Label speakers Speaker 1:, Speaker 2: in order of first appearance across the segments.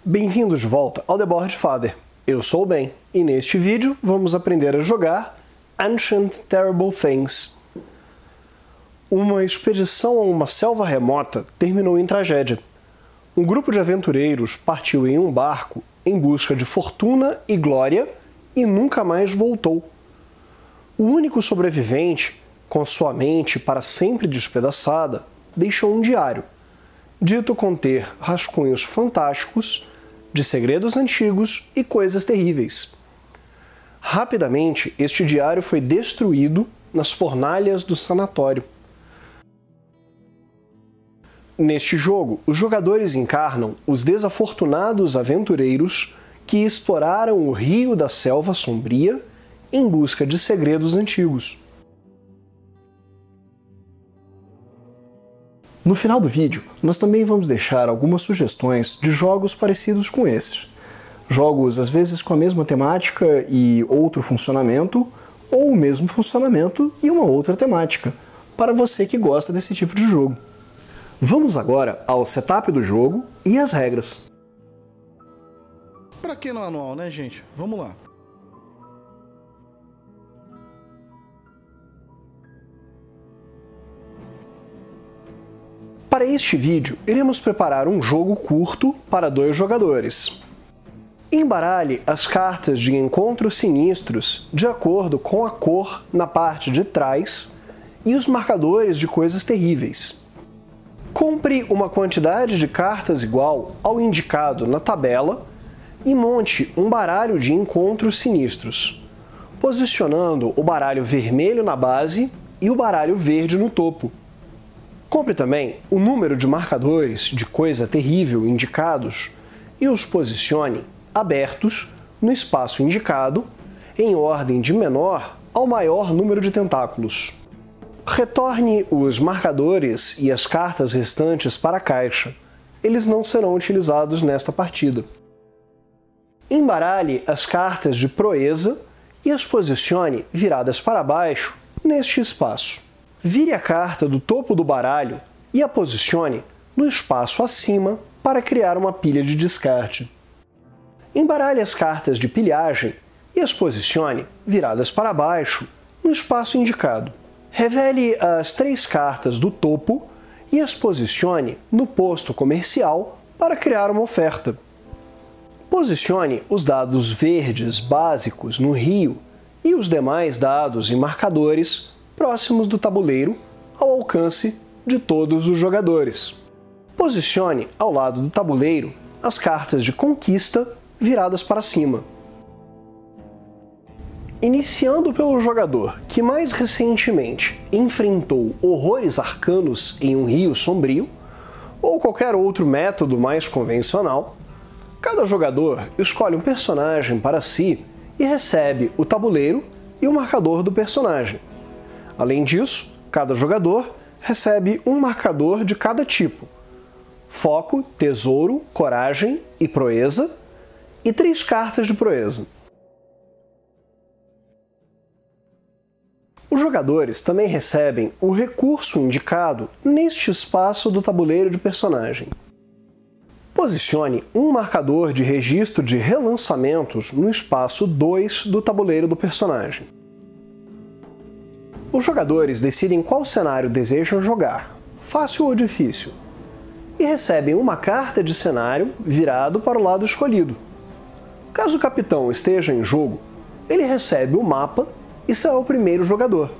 Speaker 1: Bem-vindos de volta ao The Board Father. Eu sou o Ben, e neste vídeo vamos aprender a jogar Ancient Terrible Things. Uma expedição a uma selva remota terminou em tragédia. Um grupo de aventureiros partiu em um barco em busca de fortuna e glória e nunca mais voltou. O único sobrevivente, com sua mente para sempre despedaçada, deixou um diário, dito conter rascunhos fantásticos de segredos antigos e coisas terríveis. Rapidamente, este diário foi destruído nas fornalhas do sanatório. Neste jogo, os jogadores encarnam os desafortunados aventureiros que exploraram o rio da selva sombria em busca de segredos antigos. No final do vídeo, nós também vamos deixar algumas sugestões de jogos parecidos com esses. Jogos, às vezes, com a mesma temática e outro funcionamento, ou o mesmo funcionamento e uma outra temática, para você que gosta desse tipo de jogo. Vamos agora ao setup do jogo e as regras.
Speaker 2: Pra que no manual, né, gente? Vamos lá.
Speaker 1: Para este vídeo, iremos preparar um jogo curto para 2 jogadores. Embaralhe as cartas de encontros sinistros de acordo com a cor na parte de trás e os marcadores de coisas terríveis. Compre uma quantidade de cartas igual ao indicado na tabela e monte um baralho de encontros sinistros, posicionando o baralho vermelho na base e o baralho verde no topo. Compre também o número de marcadores de coisa terrível indicados e os posicione abertos no espaço indicado, em ordem de menor ao maior número de tentáculos. Retorne os marcadores e as cartas restantes para a caixa. Eles não serão utilizados nesta partida. Embaralhe as cartas de proeza e as posicione viradas para baixo neste espaço. Vire a carta do topo do baralho e a posicione no espaço acima para criar uma pilha de descarte. Embaralhe as cartas de pilhagem e as posicione viradas para baixo no espaço indicado. Revele as 3 cartas do topo e as posicione no posto comercial para criar uma oferta. Posicione os dados verdes básicos no rio e os demais dados e marcadores próximos do tabuleiro ao alcance de todos os jogadores. Posicione ao lado do tabuleiro as cartas de conquista viradas para cima. Iniciando pelo jogador que mais recentemente enfrentou horrores arcanos em um rio sombrio, ou qualquer outro método mais convencional, cada jogador escolhe um personagem para si e recebe o tabuleiro e o marcador do personagem. Além disso, cada jogador recebe um marcador de cada tipo: foco, tesouro, coragem e proeza, e 3 cartas de proeza. Os jogadores também recebem o recurso indicado neste espaço do tabuleiro de personagem. Posicione um marcador de registro de relançamentos no espaço 2 do tabuleiro do personagem. Os jogadores decidem qual cenário desejam jogar, fácil ou difícil, e recebem uma carta de cenário virado para o lado escolhido. Caso o capitão esteja em jogo, ele recebe o mapa e será o primeiro jogador.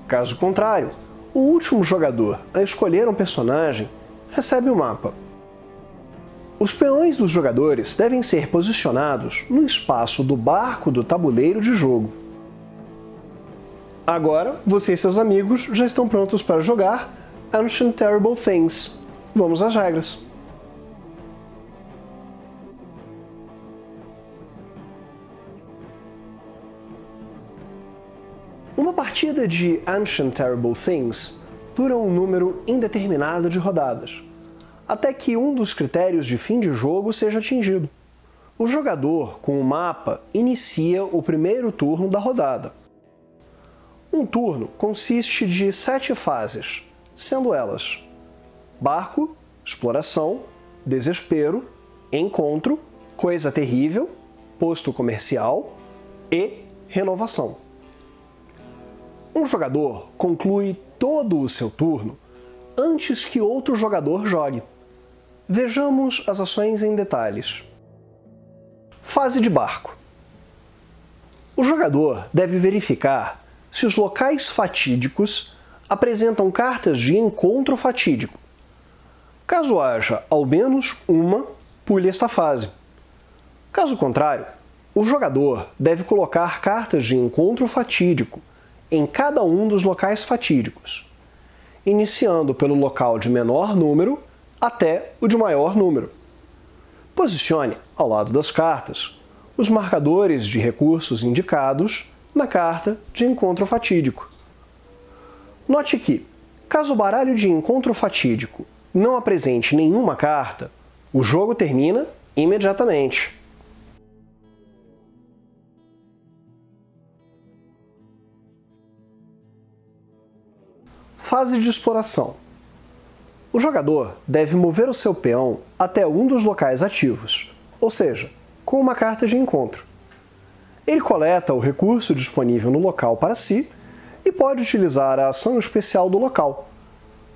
Speaker 1: Caso contrário, o último jogador a escolher um personagem recebe o mapa. Os peões dos jogadores devem ser posicionados no espaço do barco do tabuleiro de jogo. Agora, você e seus amigos já estão prontos para jogar Ancient Terrible Things. Vamos às regras. Uma partida de Ancient Terrible Things dura um número indeterminado de rodadas, até que um dos critérios de fim de jogo seja atingido. O jogador com o mapa inicia o primeiro turno da rodada. Um turno consiste de 7 fases, sendo elas: barco, exploração, desespero, encontro, coisa terrível, posto comercial e renovação. Um jogador conclui todo o seu turno antes que outro jogador jogue. Vejamos as ações em detalhes. Fase de barco. O jogador deve verificar se os locais fatídicos apresentam cartas de encontro fatídico. Caso haja ao menos uma, pule esta fase. Caso contrário, o jogador deve colocar cartas de encontro fatídico em cada um dos locais fatídicos, iniciando pelo local de menor número até o de maior número. Posicione, ao lado das cartas, os marcadores de recursos indicados na carta de encontro fatídico. Note que, caso o baralho de encontro fatídico não apresente nenhuma carta, o jogo termina imediatamente. Fase de exploração. O jogador deve mover o seu peão até um dos locais ativos, ou seja, com uma carta de encontro. Ele coleta o recurso disponível no local para si e pode utilizar a ação especial do local.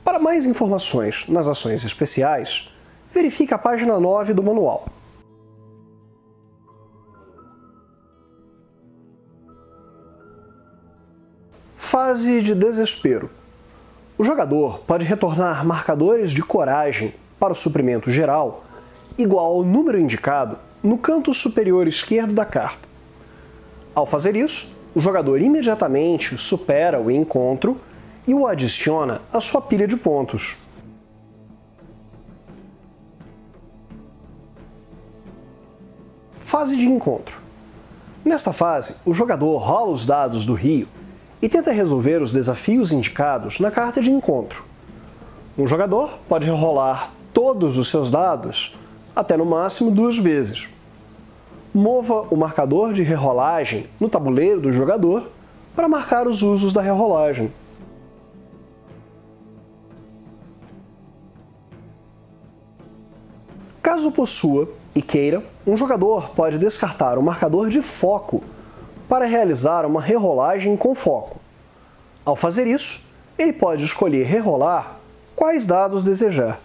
Speaker 1: Para mais informações nas ações especiais, verifique a página 9 do manual. Fase de desespero. O jogador pode retornar marcadores de coragem para o suprimento geral igual ao número indicado no canto superior esquerdo da carta. Ao fazer isso, o jogador imediatamente supera o encontro e o adiciona à sua pilha de pontos. Fase de encontro. Nesta fase, o jogador rola os dados do rio e tenta resolver os desafios indicados na carta de encontro. Um jogador pode rolar todos os seus dados até no máximo 2 vezes. Mova o marcador de rerolagem no tabuleiro do jogador para marcar os usos da rerolagem. Caso possua e queira, um jogador pode descartar o marcador de foco para realizar uma rerolagem com foco. Ao fazer isso, ele pode escolher rerolar quais dados desejar.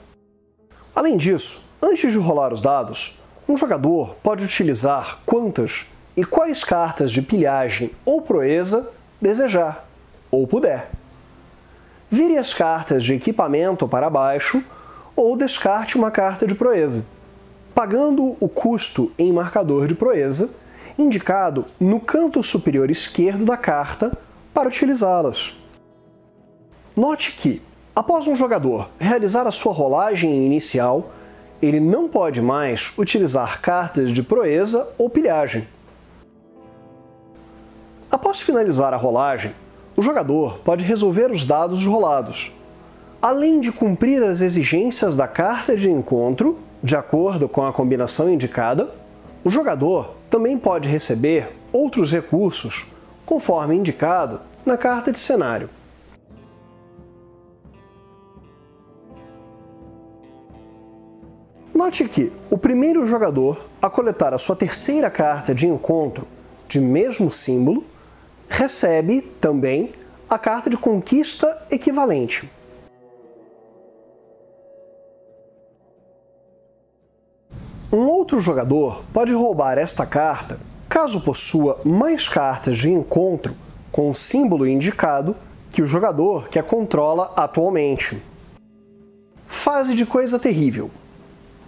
Speaker 1: Além disso, antes de rolar os dados, um jogador pode utilizar quantas e quais cartas de pilhagem ou proeza desejar, ou puder. Vire as cartas de equipamento para baixo ou descarte uma carta de proeza, pagando o custo em marcador de proeza, indicado no canto superior esquerdo da carta para utilizá-las. Note que, após um jogador realizar a sua rolagem inicial, ele não pode mais utilizar cartas de proeza ou pilhagem. Após finalizar a rolagem, o jogador pode resolver os dados rolados. Além de cumprir as exigências da carta de encontro, de acordo com a combinação indicada, o jogador também pode receber outros recursos, conforme indicado na carta de cenário. Note que o primeiro jogador a coletar a sua terceira carta de encontro de mesmo símbolo recebe também a carta de conquista equivalente. Um outro jogador pode roubar esta carta caso possua mais cartas de encontro com o símbolo indicado que o jogador que a controla atualmente. Fase de coisa terrível.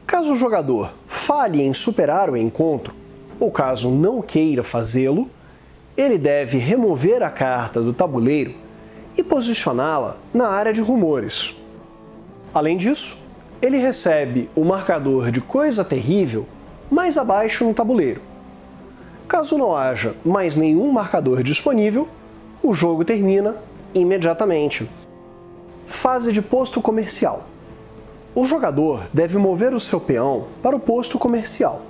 Speaker 1: Caso o jogador falhe em superar o encontro, ou caso não queira fazê-lo, ele deve remover a carta do tabuleiro e posicioná-la na área de rumores. Além disso, ele recebe o marcador de coisa terrível mais abaixo no tabuleiro. Caso não haja mais nenhum marcador disponível, o jogo termina imediatamente. Fase de posto comercial. O jogador deve mover o seu peão para o posto comercial.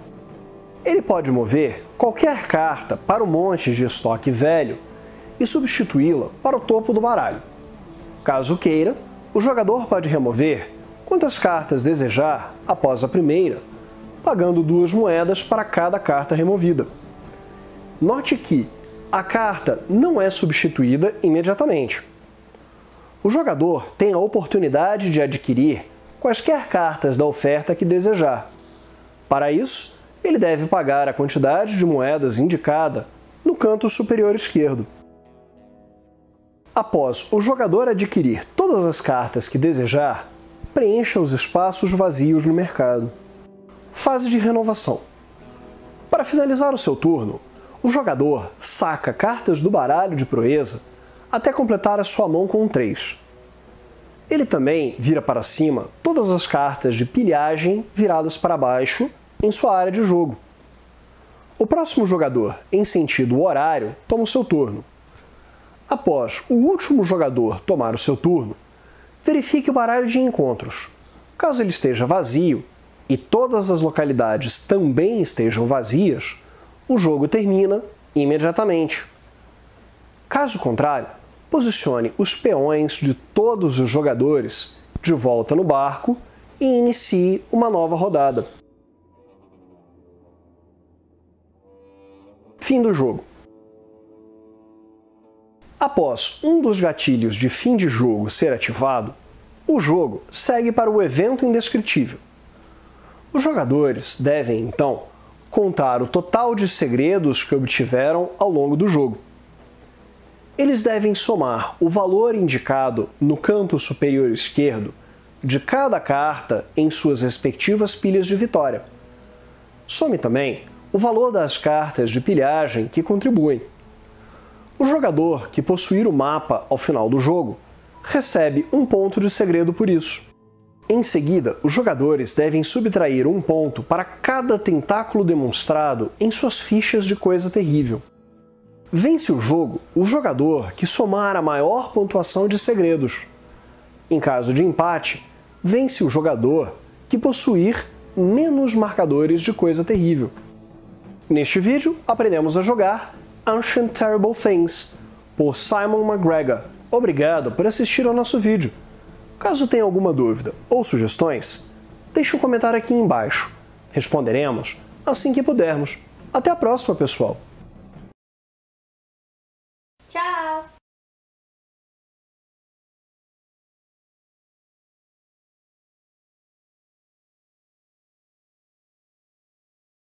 Speaker 1: Ele pode mover qualquer carta para o monte de estoque velho e substituí-la para o topo do baralho. Caso queira, o jogador pode remover quantas cartas desejar após a primeira, pagando 2 moedas para cada carta removida. Note que a carta não é substituída imediatamente. O jogador tem a oportunidade de adquirir quaisquer cartas da oferta que desejar. Para isso, ele deve pagar a quantidade de moedas indicada no canto superior esquerdo. Após o jogador adquirir todas as cartas que desejar, preencha os espaços vazios no mercado. Fase de renovação. Para finalizar o seu turno, o jogador saca cartas do baralho de proeza até completar a sua mão com 3. Ele também vira para cima todas as cartas de pilhagem viradas para baixo em sua área de jogo. O próximo jogador, em sentido horário, toma o seu turno. Após o último jogador tomar o seu turno, verifique o baralho de encontros. Caso ele esteja vazio e todas as localidades também estejam vazias, o jogo termina imediatamente. Caso contrário, posicione os peões de todos os jogadores de volta no barco e inicie uma nova rodada. Fim do jogo. Após um dos gatilhos de fim de jogo ser ativado, o jogo segue para o evento indescritível. Os jogadores devem, então, contar o total de segredos que obtiveram ao longo do jogo. Eles devem somar o valor indicado no canto superior esquerdo de cada carta em suas respectivas pilhas de vitória. Some também o valor das cartas de pilhagem que contribuem. O jogador que possuir o mapa ao final do jogo recebe 1 ponto de segredo por isso. Em seguida, os jogadores devem subtrair 1 ponto para cada tentáculo demonstrado em suas fichas de coisa terrível. Vence o jogo o jogador que somar a maior pontuação de segredos. Em caso de empate, vence o jogador que possuir menos marcadores de coisa terrível. Neste vídeo, aprendemos a jogar Ancient Terrible Things, por Simon McGregor. Obrigado por assistir ao nosso vídeo. Caso tenha alguma dúvida ou sugestões, deixe um comentário aqui embaixo. Responderemos assim que pudermos. Até a próxima, pessoal!